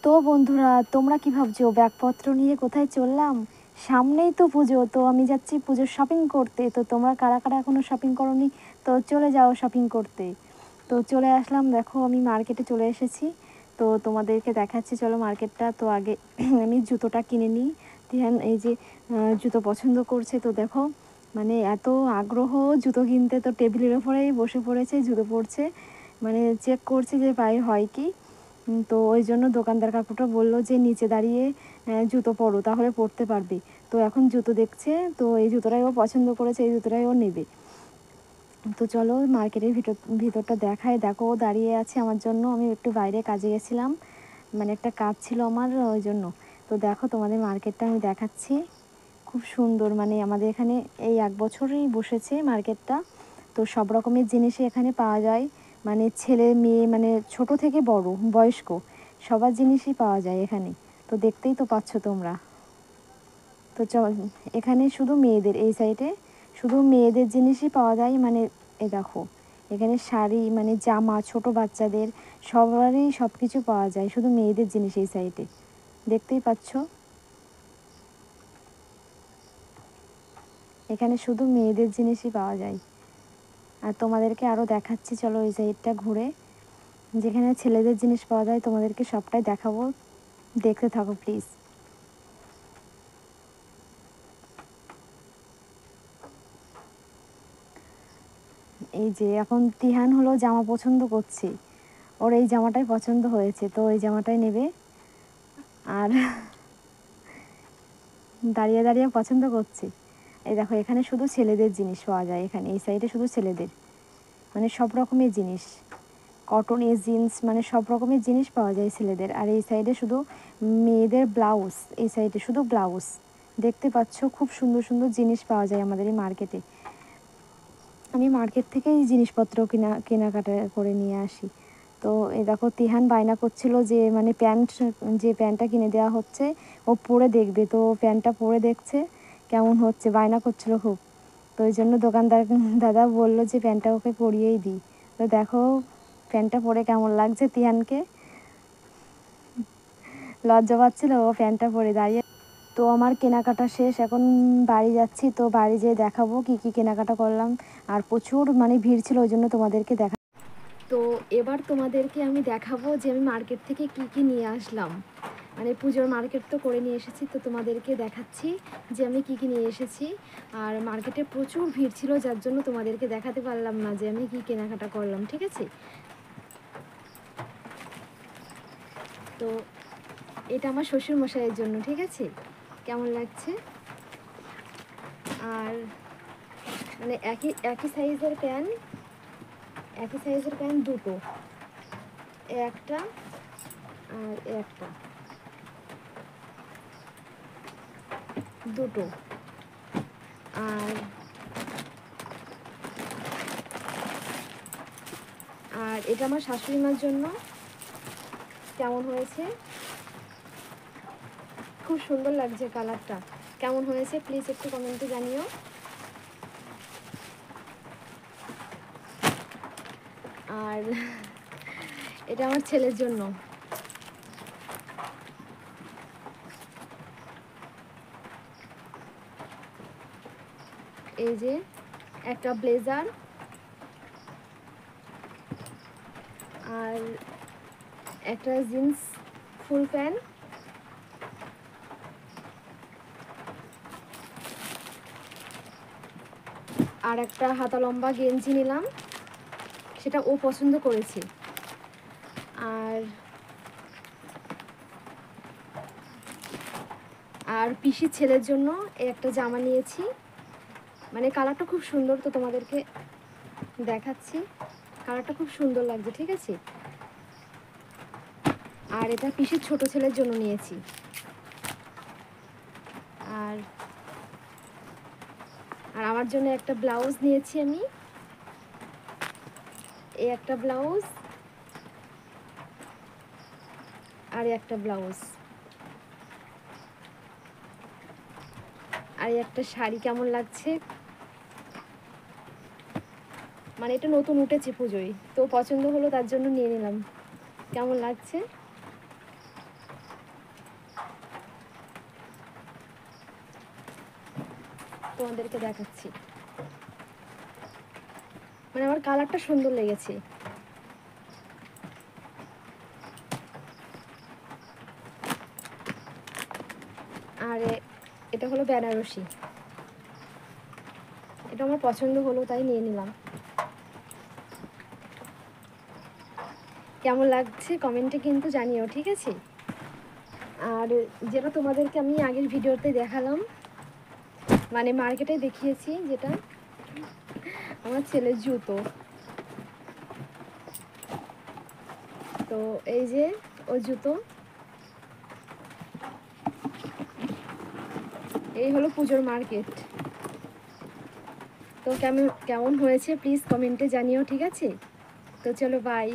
তো বন্ধুরা, তোমরা কি ভাবছো ব্যাগপত্র নিয়ে কোথায় চললাম? সামনেই তো পুজো, তো আমি যাচ্ছি পুজোর শপিং করতে। তো তোমরা কারা কারা এখনো শপিং করোনি, তো চলে যাও শপিং করতে। তো চলে আসলাম, দেখো আমি মার্কেটে চলে এসেছি। তো তোমাদেরকে দেখাচ্ছি, চলো মার্কেটটা। তো আগে আমি জুতোটা কিনে নিই। ধ্যান এই যে জুতো পছন্দ করছে, তো দেখো মানে এত আগ্রহ জুতো কিনতে, তো টেবিলের ওপরেই বসে পড়েছে, জুতো পরছে, মানে চেক করছে যে পায়ে হয় কি। তো ওই জন্য দোকানদার কাকুটা বললো যে নিচে দাঁড়িয়ে জুতো পরো, তাহলে পরতে পারবে। তো এখন জুতো দেখছে, তো এই জুতোটাই ও পছন্দ করেছে, এই জুতোটাই ও নেবে। তো চলো মার্কেটের ভিতরটা দেখায়। দেখো ও দাঁড়িয়ে আছে আমার জন্য, আমি একটু বাইরে কাজে গেছিলাম, মানে একটা কাজ ছিল আমার, ওই জন্য। তো দেখো তোমাদের মার্কেটটা আমি দেখাচ্ছি, খুব সুন্দর। মানে আমাদের এখানে এই 1 বছরই বসেছে মার্কেটটা। তো সব রকমের জিনিসই এখানে পাওয়া যায়, মানে ছেলে মেয়ে, মানে ছোট থেকে বড় বয়স্ক সবার জিনিসই পাওয়া যায় এখানে। তো দেখতেই তো পাচ্ছ তোমরা। তো এখানে শুধু মেয়েদের, এই সাইডে শুধু মেয়েদের জিনিসই পাওয়া যায়। মানে এ দেখো এখানে শাড়ি, মানে জামা, ছোট বাচ্চাদের সবারই সব কিছু পাওয়া যায়, শুধু মেয়েদের জিনিস এই সাইডে দেখতেই পাচ্ছ। এখানে শুধু মেয়েদের জিনিসই পাওয়া যায়। আর তোমাদেরকে আরও দেখাচ্ছি, চলো এই সাইডটা ঘুরে, যেখানে ছেলেদের জিনিস পাওয়া যায় তোমাদেরকে সবটাই দেখাবো, দেখতে থাকো প্লিজ। এই যে এখন তিহান হলো জামা পছন্দ করছে, ওর এই জামাটাই পছন্দ হয়েছে, তো এই জামাটাই নেবে। আর দাঁড়িয়ে দাঁড়িয়ে পছন্দ করছে। এই দেখো এখানে শুধু ছেলেদের জিনিস পাওয়া যায়, এখানে এই সাইডে শুধু ছেলেদের, মানে সব রকমের জিনিস, কটনের জিন্স, মানে সব রকমের জিনিস পাওয়া যায় ছেলেদের। আর এই সাইডে শুধু মেয়েদের ব্লাউজ, এই সাইডে শুধু ব্লাউজ। দেখতে পাচ্ছ খুব সুন্দর সুন্দর জিনিস পাওয়া যায় আমাদের এই মার্কেটে। আমি মার্কেট থেকেই জিনিসপত্র কেনাকাটা করে নিয়ে আসি। তো এই দেখো তিহান বায়না করছিল যে মানে যে প্যান্টটা কিনে দেওয়া হচ্ছে ও পরে দেখবে। তো প্যান্টটা পরে দেখছে কেমন হচ্ছে, বায়না করছিল খুব। তো ওই জন্য দোকানদার দাদা বললো যে প্যান্টটা ওকে পরিয়েই দিই। তো দেখো প্যান্টটা পরে কেমন লাগছে তিহানকে, লজ্জা পাচ্ছিল ও প্যান্টটা পরে দাঁড়িয়ে। তো আমার কেনাকাটা শেষ, এখন বাড়ি যাচ্ছি। তো বাড়ি যেয়ে দেখাবো কি কি কেনাকাটা করলাম। আর প্রচুর মানে ভিড় ছিল, ওই জন্য তোমাদেরকে তো এবার তোমাদেরকে আমি দেখাবো যে আমি মার্কেট থেকে কি কি নিয়ে আসলাম। মানে পুজোর মার্কেট তো করে নিয়ে এসেছি, তো তোমাদেরকে দেখাচ্ছি যে আমি কি কি নিয়ে এসেছি। আর মার্কেটে প্রচুর ভিড় ছিল, যার জন্য তোমাদেরকে দেখাতে পারলাম না যে আমি কি কেনাকাটা করলাম, ঠিক আছে। তো এটা আমার শ্বশুর মশাইয়ের জন্য, ঠিক আছে, কেমন লাগছে। আর মানে একই সাইজের প্যান্ট, একই সাইজের প্যান্ট দুটো, একটা আর একটা, দুটো। আর আর এটা আমার শাশুড়ি মার জন্য, কেমন হয়েছে, খুব সুন্দর লাগছে কালারটা। কেমন হয়েছে প্লিজ একটু কমেন্টে জানিও। আর এটা আমার ছেলের জন্য, এই যে একটা ব্লেজার আর একটা জিন্স ফুল প্যান্ট, আর একটা হাতা লম্বা গেঞ্জি নিলাম, সেটা ও পছন্দ করেছে। আর পিসির ছেলের জন্য একটা জামা নিয়েছি, মানে কালারটা খুব সুন্দর, তো তোমাদেরকে দেখাচ্ছি, কালারটা খুব সুন্দর লাগছে, ঠিক আছে। আর এটা পিসির ছোট ছেলের জন্য নিয়েছি। আর আর আমার জন্য একটা ব্লাউজ নিয়েছি আমি, এই একটা ব্লাউজ আর একটা ব্লাউজ, আর একটা শাড়ি। কেমন লাগছে, মানে এটা নতুন উঠেছে পুজোয়, তো পছন্দ হলো তার জন্য নিয়ে নিলাম। কেমন লাগছে। তোমাদেরকে দেখাচ্ছি। মানে আমার কালারটা সুন্দর লেগেছে। আর এটা হলো বেনারসি, এটা আমার পছন্দ হলো তাই নিয়ে নিলাম। কেমন লাগছে কমেন্টে কিন্তু জানিও, ঠিক আছে? আর যেটা তোমাদেরকে আমি আগের ভিডিওতে দেখালাম, মানে মার্কেটে দেখিয়েছি, যেটা আমার ছেলের জুতো। তো এই যে ও জুতো, এই হলো পুজোর মার্কেট। তো কেমন কেমন হয়েছে প্লিজ কমেন্টে জানিও, ঠিক আছে? তো চলো বাই।